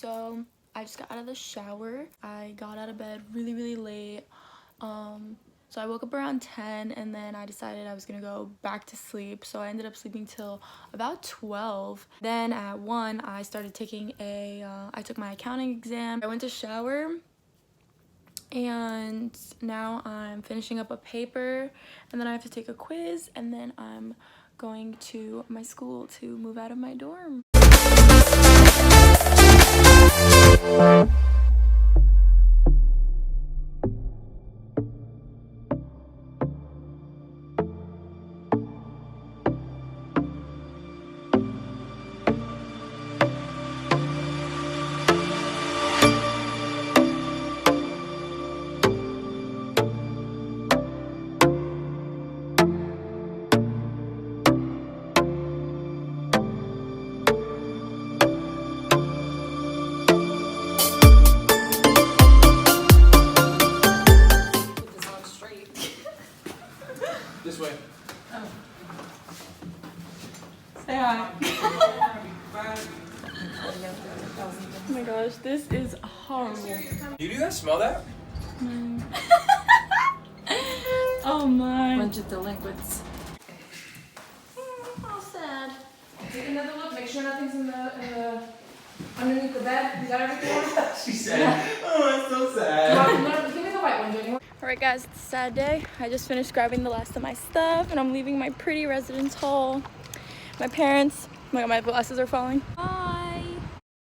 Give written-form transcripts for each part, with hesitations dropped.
So I just got out of the shower. I got out of bed really late. So I woke up around 10 and then I decided I was gonna go back to sleep. So I ended up sleeping till about 12. Then at 1 I started taking I took my accounting exam. I went to shower and now I'm finishing up a paper and then I have to take a quiz and then I'm going to my school to move out of my dorm. This way. Oh. Say hi. Oh my gosh, this is horrible. Do you guys smell that? No. Oh my. Bunch of delinquents. How sad. Take another look. Make sure nothing's in the underneath the bed. You got everything? She said, oh, that's so sad. Give me the white one, Jenny. Alright guys, it's a sad day. I just finished grabbing the last of my stuff and I'm leaving my pretty residence hall. My parents, oh my god, my glasses are falling. Hi!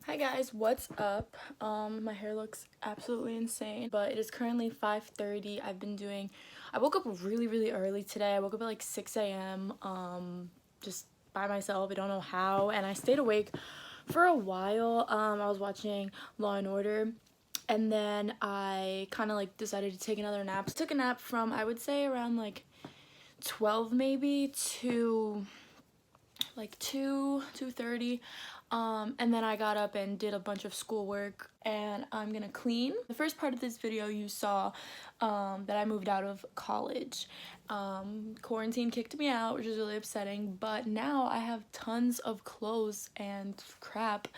Hi guys, what's up? My hair looks absolutely insane, but it is currently 5:30. I woke up really early today. I woke up at like 6 a.m. Just by myself. I don't know how, and I stayed awake for a while. I was watching Law and Order. And then I kind of like decided to take another nap. Took a nap from, I would say, around like 12 maybe to like 2:30. And then I got up and did a bunch of schoolwork and I'm gonna clean. The first part of this video you saw that I moved out of college. Quarantine kicked me out, which is really upsetting, but now I have tons of clothes and crap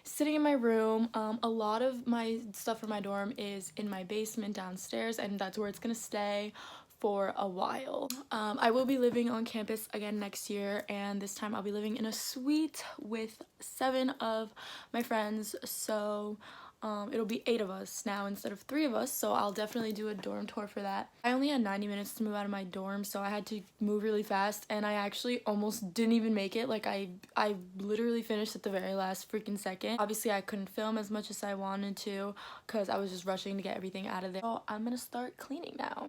sitting in my room. A lot of my stuff from my dorm is in my basement downstairs and that's where it's gonna stay for a while. I will be living on campus again next year and this time I'll be living in a suite with 7 of my friends, so it'll be 8 of us now instead of 3 of us, so I'll definitely do a dorm tour for that. I only had 90 minutes to move out of my dorm, so I had to move really fast and I actually almost didn't even make it. Like I literally finished at the very last freaking second. Obviously I couldn't film as much as I wanted to because I was just rushing to get everything out of there. So I'm gonna start cleaning now.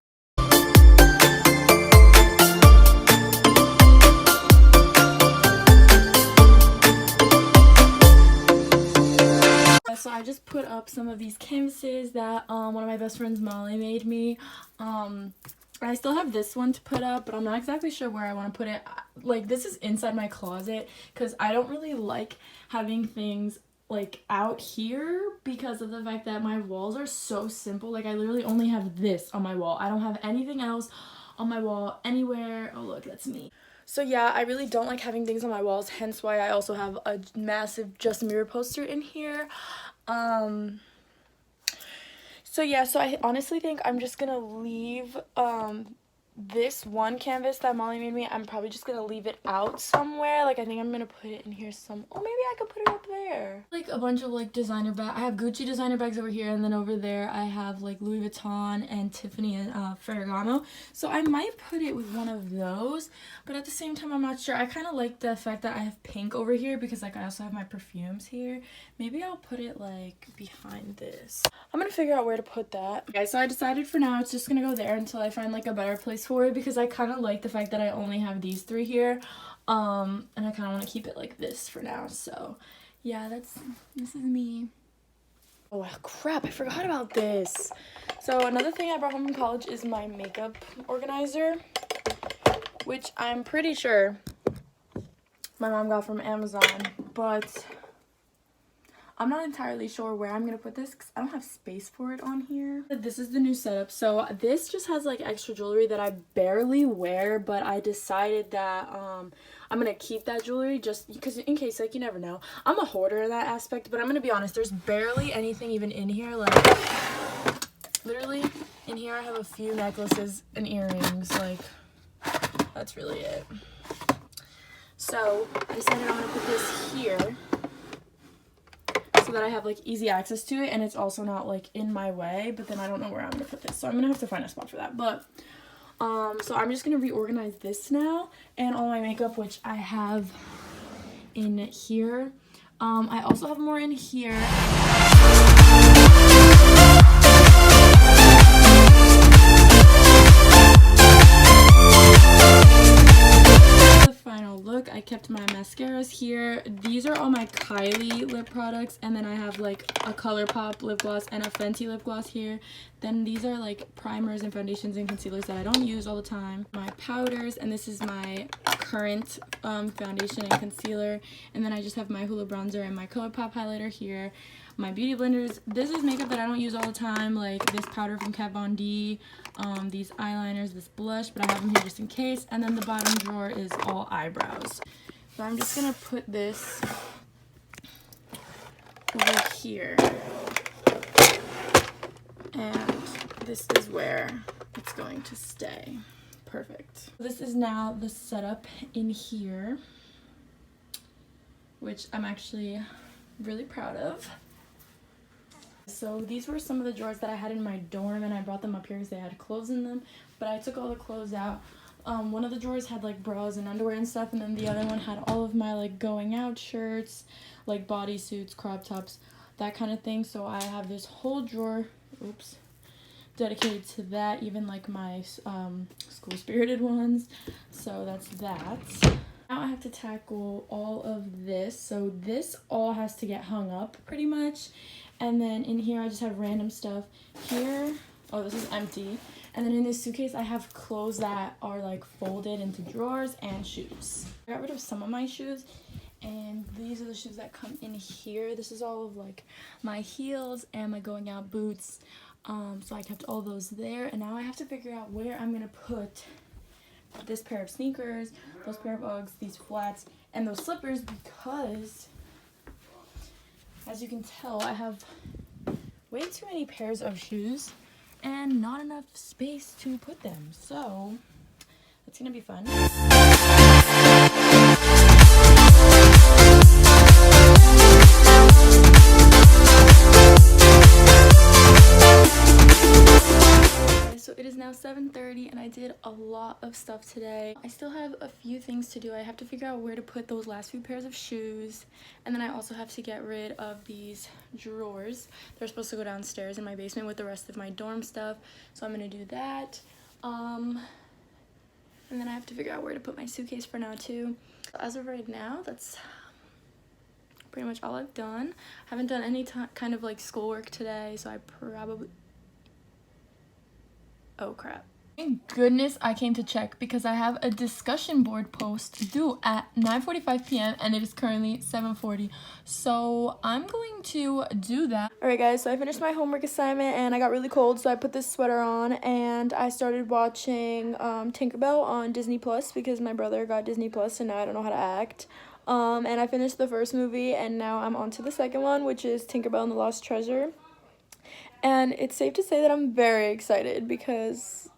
So I just put up some of these canvases that one of my best friends Molly made me. I still have this one to put up, but I'm not exactly sure where I want to put it. Like, this is inside my closet because I don't really like having things like out here because of the fact that my walls are so simple. Like, I literally only have this on my wall. I don't have anything else on my wall anywhere. Oh look, that's me. So yeah, I really don't like having things on my walls, hence why I also have a massive Justin Bieber poster in here. So yeah, so I honestly think I'm just gonna leave this one canvas that Molly made me. I'm probably just gonna leave it out somewhere. Like, I think I'm gonna put it in here or maybe I could put it up there. Like a bunch of like designer bags. I have Gucci designer bags over here, and then over there I have like Louis Vuitton and Tiffany and Ferragamo. So I might put it with one of those, but at the same time I'm not sure. I kind of like the fact that I have pink over here because like I also have my perfumes here. Maybe I'll put it like behind this. I'm gonna figure out where to put that. Okay, so I decided for now it's just gonna go there until I find like a better place for it because I kind of like the fact that I only have these 3 here. And I kind of want to keep it like this for now. So yeah, this is me. Oh crap, I forgot about this. So another thing I brought home from college is my makeup organizer, which I'm pretty sure my mom got from Amazon, but I'm not entirely sure where I'm gonna put this because I don't have space for it on here. This is the new setup. So this just has like extra jewelry that I barely wear, but I decided that I'm gonna keep that jewelry just because in case, like, you never know. I'm a hoarder in that aspect, but I'm gonna be honest, there's barely anything even in here. Like, literally in here I have a few necklaces and earrings. Like, that's really it. So I decided I'm gonna put this here so that I have like easy access to it, and it's also not like in my way, but then I don't know where I'm gonna put this, so I'm gonna have to find a spot for that. But so I'm just gonna reorganize this now, and all my makeup, which I have in here. I also have more in here. Final look, I kept my mascaras here. These are all my Kylie lip products, and then I have like a ColourPop lip gloss and a Fenty lip gloss here. Then these are like primers and foundations and concealers that I don't use all the time. My powders, and this is my current foundation and concealer. And then I just have my Hoola bronzer and my ColourPop highlighter here. My beauty blenders, this is makeup that I don't use all the time, like this powder from Kat Von D, these eyeliners, this blush, but I have them here just in case. And then the bottom drawer is all eyebrows. So I'm just gonna put this over here, and this is where it's going to stay. Perfect. This is now the setup in here, which I'm actually really proud of. So these were some of the drawers that I had in my dorm, and I brought them up here because they had clothes in them, but I took all the clothes out. One of the drawers had like bras and underwear and stuff, and then the other one had all of my like going out shirts, like bodysuits, crop tops, that kind of thing. So I have this whole drawer, oops, dedicated to that, even like my school spirited ones. So that's that. Now I have to tackle all of this. So this all has to get hung up pretty much. And then in here I just have random stuff. Here, oh, this is empty. And then in this suitcase I have clothes that are like folded into drawers and shoes. I got rid of some of my shoes, and these are the shoes that come in here. This is all of like my heels and my going out boots. So I kept all those there, and now I have to figure out where I'm gonna put this pair of sneakers, those pair of Uggs, these flats, and those slippers, because as you can tell, I have way too many pairs of shoes and not enough space to put them. So it's gonna be fun. So it is now 7:30, and I did a lot of stuff today. I still have a few things to do. I have to figure out where to put those last few pairs of shoes, and then I also have to get rid of these drawers. They're supposed to go downstairs in my basement with the rest of my dorm stuff, so I'm gonna do that. And then I have to figure out where to put my suitcase for now too. As of right now, that's pretty much all I've done. I haven't done any kind of like schoolwork today, so I probably... Oh crap. Thank goodness I came to check, because I have a discussion board post due at 9:45 p.m. and it is currently 7:40. So I'm going to do that. Alright guys, so I finished my homework assignment and I got really cold, so I put this sweater on and I started watching Tinkerbell on Disney Plus, because my brother got Disney Plus and now I don't know how to act. And I finished the first movie, and now I'm on to the second one, which is Tinkerbell and the Lost Treasure. And it's safe to say that I'm very excited, because,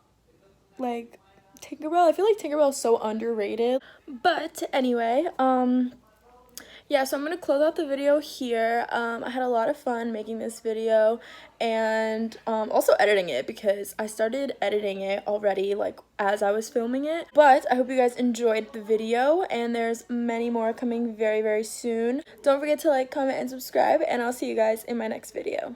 like, Tinkerbell, I feel like Tinkerbell is so underrated. But anyway, yeah, so I'm gonna close out the video here. I had a lot of fun making this video, and also editing it, because I started editing it already, like, as I was filming it. But I hope you guys enjoyed the video, and there's many more coming very, very soon. Don't forget to like, comment, and subscribe, and I'll see you guys in my next video.